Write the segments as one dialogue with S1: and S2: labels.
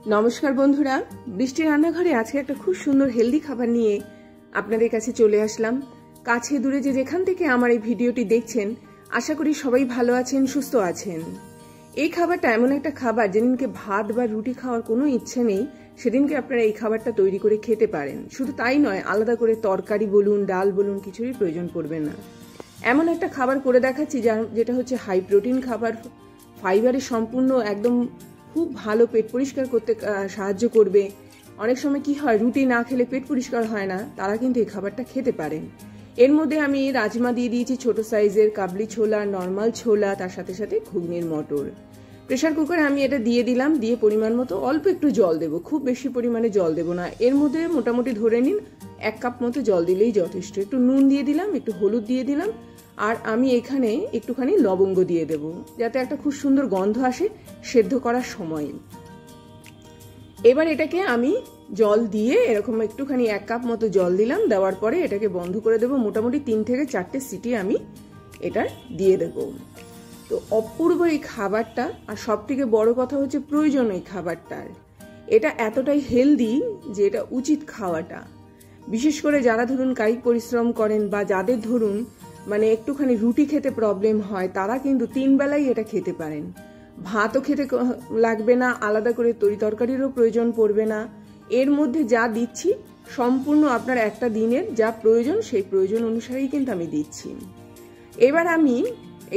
S1: नमस्कार बंधुरा बृष्टि रान्नाघरे आज के एक खूब सुंदर हेल्दी खाबार निये आपनादेर काछे चले आसलाम। काछे दूरे जे जेखान थेके आमार एई भिडियोटी देखछेन आशा करी सबाई भालो आछेन सुस्थ आछेन। এই খাবারটা এমন একটা খাবার যেদিনকে ভাত বা রুটি খাওয়ার কোনো ইচ্ছে নেই সেদিনকে আপনারা এই খাবারটা তৈরি করে খেতে পারেন। শুধু তাই নয়, আলাদা করে তরকারি বলুন ডাল বলুন কিছুরই প্রয়োজন পড়বে না। এমন একটা খাবার করে দেখাচ্ছি যেটা হচ্ছে হাই প্রোটিন খাবার, ফাইবারে সম্পূর্ণ, একদম খুব ভালো পেট পরিষ্কার করতে সাহায্য করবে। অনেক সময় কি হয়, রুটি না খেলে পেট পরিষ্কার হয় না, তারা কিন্তু এই খাবারটা খেতে পারেন। এর মধ্যে আমি রাজমা দিয়ে দিয়েছি ছোট সাইজের, কাবলি ছোলা, নরমাল ছোলা, তার সাথে সাথে ঘুগনির মটর। প্রেসার কুকারে আমি এটা দিয়ে দিলাম, দিয়ে পরিমাণ মতো অল্প একটু জল দেব, খুব বেশি পরিমাণে জল দেব না। এর মধ্যে মোটামুটি ধরে নিন 1 কাপ মতো জল দিলেই যথেষ্ট। একটু নুন দিয়ে দিলাম, একটু হলুদ দিয়ে দিলাম, আর আমি এখানে একটুখানি লবঙ্গ দিয়ে দেব যাতে একটা খুব সুন্দর গন্ধ আসে সেদ্ধ করার সময়। এবার এটাকে আমি জল দিয়ে এরকম একটুখানি 1 কাপ মতো জল দিলাম, দেওয়ার পরে এটাকে বন্ধ করে দেব। মোটামুটি 3 থেকে 4টে সিটি আমি এটা দিয়ে দেব। তো অপূর্ব এই খাবারটা, আর সবথেকে বড় কথা হচ্ছে প্রয়োজন এই খাবারটার। এটা এতটাই হেলদি যে এটা উচিত খাওয়াটা। বিশেষ করে যারা ধরুন কায়িক পরিশ্রম করেন বা যাদের ধরুন মানে একটুখানি রুটি খেতে প্রবলেম হয়, তারা কিন্তু 3 বেলাই এটা খেতে পারেন। ভাতও খেতে লাগবে না, আলাদা করে তরি তরকারিরও প্রয়োজন পড়বে না। এর মধ্যে যা দিচ্ছি সম্পূর্ণ আপনার একটা দিনের যা প্রয়োজন সেই প্রয়োজন অনুসারেই কিন্তু আমি দিচ্ছি। এবার আমি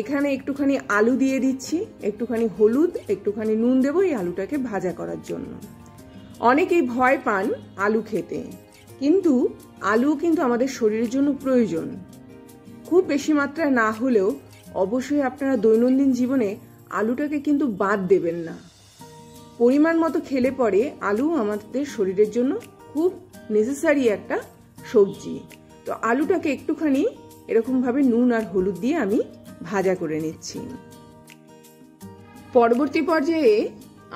S1: এখানে একটুখানি আলু দিয়ে দিচ্ছি, একটুখানি হলুদ, একটুখানি নুন দেবো এই আলুটাকে ভাজা করার জন্য। অনেকেই ভয় পান আলু খেতে, কিন্তু আলু কিন্তু আমাদের শরীরের জন্য প্রয়োজন। খুব বেশি মাত্রায় না হলেও অবশ্যই আপনারা দৈনন্দিন জীবনে আলুটাকে কিন্তু বাদ দেবেন না। পরিমাণ মতো খেলে পরে আলু আমাদের শরীরের জন্য খুব নেসেসারি একটা সবজি। তো আলুটাকে একটুখানি এরকমভাবে নুন আর হলুদ দিয়ে আমি ভাজা করে নিচ্ছি। পরবর্তী পর্যায়ে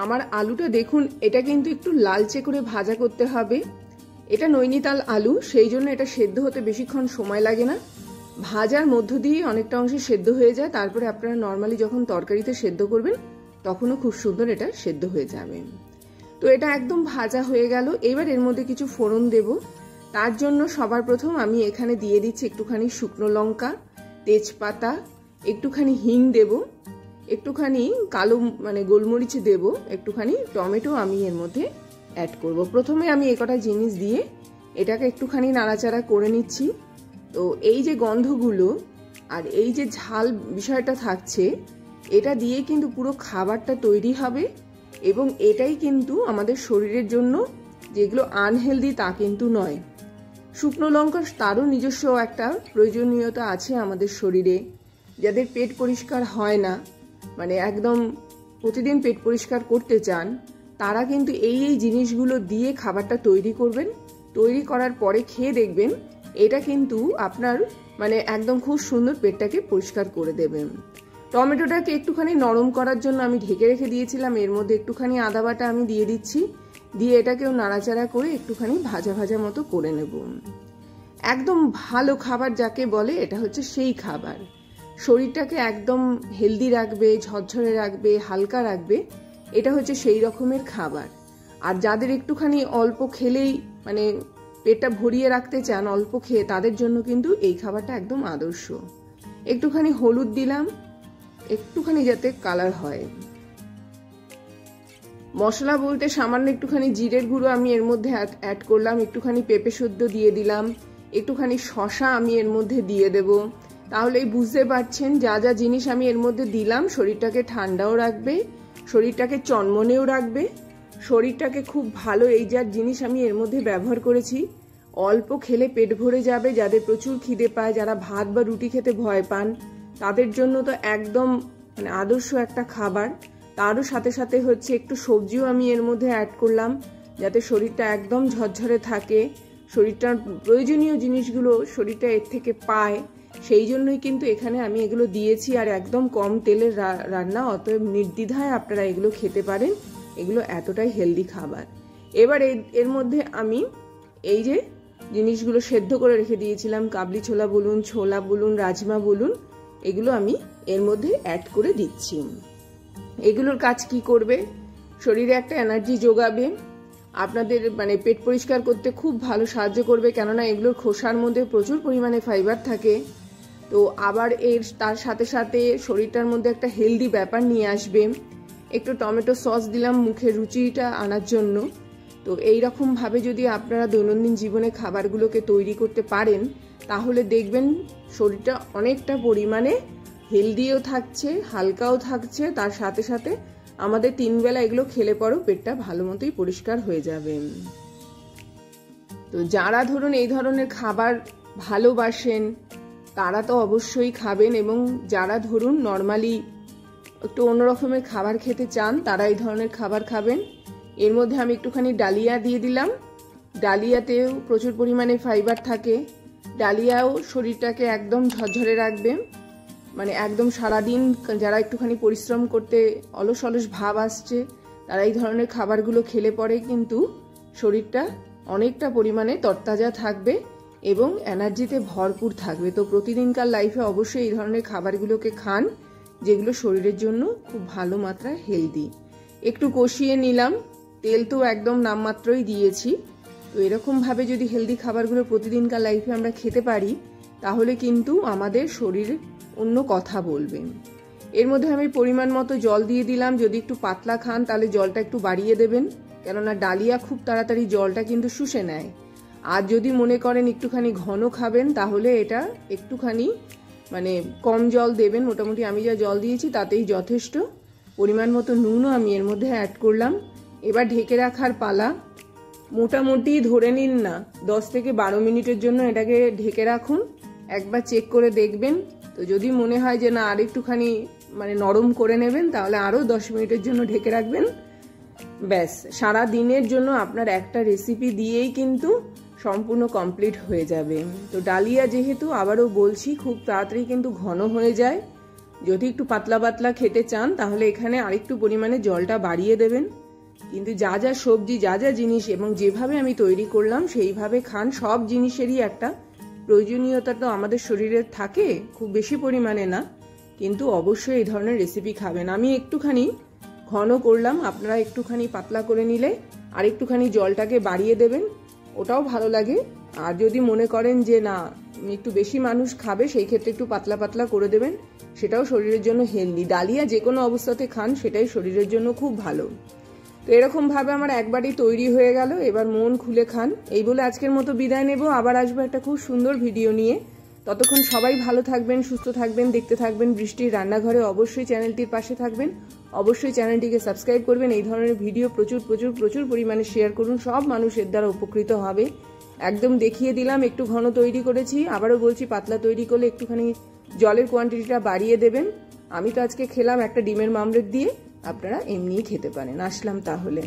S1: আমার আলুটা দেখুন, এটা কিন্তু একটু লালচে করে ভাজা করতে হবে। এটা নৈনিতাল আলু, সেই জন্য এটা সেদ্ধ হতে বেশিক্ষণ সময় লাগে না। ভাজার মধ্য দিয়ে অনেকটা অংশে সেদ্ধ হয়ে যায়, তারপরে আপনারা নর্মালি যখন তরকারিতে সেদ্ধ করবেন তখনও খুব সুন্দর এটা সেদ্ধ হয়ে যাবে। তো এটা একদম ভাজা হয়ে গেল। এবার এর মধ্যে কিছু ফোড়ন দেব। তার জন্য সবার প্রথম আমি এখানে দিয়ে দিচ্ছি একটুখানি শুকনো লঙ্কা, তেজপাতা, একটুখানি হিং দেব, একটুখানি কালো মানে গোলমরিচ দেব, একটুখানি টমেটো আমি এর মধ্যে অ্যাড করব। প্রথমে আমি এই কটা জিনিস দিয়ে এটাকে একটুখানি নাড়াচাড়া করে নিচ্ছি। তো এই যে গন্ধগুলো আর এই যে ঝাল বিষয়টা থাকছে, এটা দিয়ে কিন্তু পুরো খাবারটা তৈরি হবে, এবং এটাই কিন্তু আমাদের শরীরের জন্য যেগুলো আনহেলদি তা কিন্তু নয়। শুকনো লঙ্কা তারও নিজস্ব একটা প্রয়োজনীয়তা আছে আমাদের শরীরে। যাদের পেট পরিষ্কার হয় না, মানে একদম প্রতিদিন পেট পরিষ্কার করতে চান, তারা কিন্তু এই জিনিসগুলো দিয়ে খাবারটা তৈরি করবেন। তৈরি করার পরে খেয়ে দেখবেন এটা কিন্তু আপনার মানে একদম খুব সুন্দর পেটটাকে পরিষ্কার করে দেবেন। টমেটোটাকে একটুখানি নরম করার জন্য আমি ঢেকে রেখে দিয়েছিলাম, এর মধ্যে একটুখানি আদা বাটা আমি দিয়ে দিচ্ছি, দিয়ে এটাকেও নাড়াচাড়া করে একটুখানি ভাজা ভাজা মতো করে নেব। একদম ভালো খাবার যাকে বলে এটা হচ্ছে সেই খাবার, শরীরটাকে একদম হেলদি রাখবে, ঝরঝরে রাখবে, হালকা রাখবে, এটা হচ্ছে সেই রকমের খাবার। আর যাদের একটুখানি অল্প খেলেই মানে পেটটা ভরিয়ে রাখতে চান অল্প খেয়ে, তাদের জন্য কিন্তু এই খাবারটা একদম আদর্শ। একটুখানি হলুদ দিলাম, একটুখানি যাতে কালার হয়। মশলা বলতে সামান্য একটুখানি জিরের গুঁড়ো আমি এর মধ্যে অ্যাড করলাম, একটুখানি পেঁপে সদ্য দিয়ে দিলাম, একটুখানি শসা আমি এর মধ্যে দিয়ে দেব। তাহলেই বুঝতে পারছেন যা যা জিনিস আমি এর মধ্যে দিলাম শরীরটাকে ঠান্ডাও রাখবে, শরীরটাকে চনমনেও রাখবে, শরীরটাকে খুব ভালো। এই যা জিনিস আমি এর মধ্যে ব্যবহার করেছি, অল্প খেলে পেট ভরে যাবে। যাদের প্রচুর খিদে পায়, যারা ভাত বা রুটি খেতে ভয় পান, তাদের জন্য তো একদম মানে আদর্শ একটা খাবার। তারও সাথে সাথে হচ্ছে একটু সবজিও আমি এর মধ্যে অ্যাড করলাম যাতে শরীরটা একদম ঝরঝরে থাকে, শরীরটার প্রয়োজনীয় জিনিসগুলো শরীরটা এর থেকে পায়। সেই জন্যই কিন্তু এখানে আমি এগুলো দিয়েছি, আর একদম কম তেলের রান্না, অতএব নির্দ্বিধায় আপনারা এগুলো খেতে পারেন। এগুলো এতটাই হেলদি খাবার। এবার এর মধ্যে আমি এই যে জিনিসগুলো সেদ্ধ করে রেখে দিয়েছিলাম, কাবলি ছোলা বলুন, ছোলা বলুন, রাজমা বলুন, এগুলো আমি এর মধ্যে অ্যাড করে দিচ্ছি। এগুলোর কাজ কি করবে, শরীরে একটা এনার্জি যোগাবে, আপনাদের মানে পেট পরিষ্কার করতে খুব ভালো সাহায্য করবে, কেননা এগুলোর খোসার মধ্যে প্রচুর পরিমাণে ফাইবার থাকে। তো আবার তার সাথে সাথে শরীরটার মধ্যে একটা হেলদি ব্যাপার নিয়ে আসবে। একটু টমেটো সস দিলাম মুখের রুচিটা আনার জন্য। তো এইরকমভাবে যদি আপনারা দৈনন্দিন জীবনে খাবারগুলোকে তৈরি করতে পারেন, তাহলে দেখবেন শরীরটা অনেকটা পরিমাণে হেলদিও থাকছে, হালকাও থাকছে, তার সাথে সাথে আমাদের 3 বেলা এগুলো খেলে পরেও পেটটা ভালো মতোই পরিষ্কার হয়ে যাবে। তো যারা ধরুন এই ধরনের খাবার ভালোবাসেন তারা তো অবশ্যই খাবেন, এবং যারা ধরুন নর্মালি একটু অন্যরকমের খাবার খেতে চান তারা এই ধরনের খাবার খাবেন। এর মধ্যে আমি একটুখানি ডালিয়া দিয়ে দিলাম। ডালিয়াতেও প্রচুর পরিমাণে ফাইবার থাকে। ডালিয়াও শরীরটাকে একদম ঝরঝরে রাখবে, মানে একদম সারাদিন যারা একটুখানি পরিশ্রম করতে অলস অলস ভাব আসছে তারা এই ধরনের খাবারগুলো খেলে পরে কিন্তু শরীরটা অনেকটা পরিমাণে তরতাজা থাকবে এবং এনার্জিতে ভরপুর থাকবে। তো প্রতিদিনকার লাইফে অবশ্যই এই ধরনের খাবারগুলোকে খান, যেগুলো শরীরের জন্য খুব ভালো মাত্রায় হেলদি। একটু কষিয়ে নিলাম, তেল তো একদম নামমাত্রই দিয়েছি। তো এরকমভাবে যদি হেলদি খাবারগুলো প্রতিদিনকার লাইফে আমরা খেতে পারি তাহলে কিন্তু আমাদের শরীর অন্য কথা বলবে। এর মধ্যে আমি পরিমাণ মতো জল দিয়ে দিলাম। যদি একটু পাতলা খান তাহলে জলটা একটু বাড়িয়ে দেবেন, কেননা ডালিয়া খুব তাড়াতাড়ি জলটা কিন্তু শুষে নেয়। আর যদি মনে করেন একটুখানি ঘন খাবেন তাহলে এটা একটুখানি মানে কম জল দেবেন। মোটামুটি আমি যা জল দিয়েছি তাতেই যথেষ্ট। পরিমাণ মতো নুনও আমি এর মধ্যে অ্যাড করলাম। এবার ঢেকে রাখার পালা। মোটামুটি ধরে নিন না 10 থেকে 12 মিনিটের জন্য এটাকে ঢেকে রাখুন। একবার চেক করে দেখবেন। তো যদি মনে হয় যে না আর একটুখানি মানে নরম করে নেবেন তাহলে আরও 10 মিনিটের জন্য ঢেকে রাখবেন। ব্যাস, সারা দিনের জন্য আপনার একটা রেসিপি দিয়েই কিন্তু সম্পূর্ণ কমপ্লিট হয়ে যাবে। তো ডালিয়া যেহেতু আবারও বলছি খুব তাড়াতাড়ি কিন্তু ঘন হয়ে যায়। যদি একটু পাতলা পাতলা খেতে চান তাহলে এখানে আরেকটু পরিমাণে জলটা বাড়িয়ে দেবেন। কিন্তু যা যা সবজি, যা যা জিনিস এবং যেভাবে আমি তৈরি করলাম সেইভাবে খান। সব জিনিসেরই একটা প্রয়োজনীয়তা তো আমাদের শরীরে থাকে, খুব বেশি পরিমাণে না, কিন্তু অবশ্যই এই ধরনের রেসিপি খাবেন। আমি একটুখানি ঘন করলাম, আপনারা একটুখানি পাতলা করে নিলে আর একটুখানি জলটাকে বাড়িয়ে দেবেন, ওটাও ভালো লাগে। আর যদি মনে করেন যে না একটু বেশি মানুষ খাবে সেই ক্ষেত্রে একটু পাতলা পাতলা করে দেবেন, সেটাও শরীরের জন্য হেলদি। ডালিয়া যে কোনো অবস্থাতে খান সেটাই শরীরের জন্য খুব ভালো। তো এরকমভাবে আমার একবারই তৈরি হয়ে গেল। এবার মন খুলে খান। এই বলে আজকের মতো বিদায় নেব। আবার আসবো একটা খুব সুন্দর ভিডিও নিয়ে। ততক্ষণ সবাই ভালো থাকবেন, সুস্থ থাকবেন, দেখতে থাকবেন বৃষ্টির রান্নাঘরে। অবশ্যই চ্যানেলটির পাশে থাকবেন, অবশ্যই চ্যানেলটিকে সাবস্ক্রাইব করবেন। এই ধরনের ভিডিও প্রচুর প্রচুর প্রচুর পরিমাণে শেয়ার করুন, সব মানুষের দ্বারা উপকৃত হবে। একদম দেখিয়ে দিলাম একটু ঘন তৈরি করেছি। আবারও বলছি পাতলা তৈরি করলে একটুখানি জলের কোয়ান্টিটিটা বাড়িয়ে দেবেন। আমি তো আজকে খেলাম একটা ডিমের মামলেট দিয়ে, আপনারা এমনিই খেতে পারেন। আসলাম তাহলে।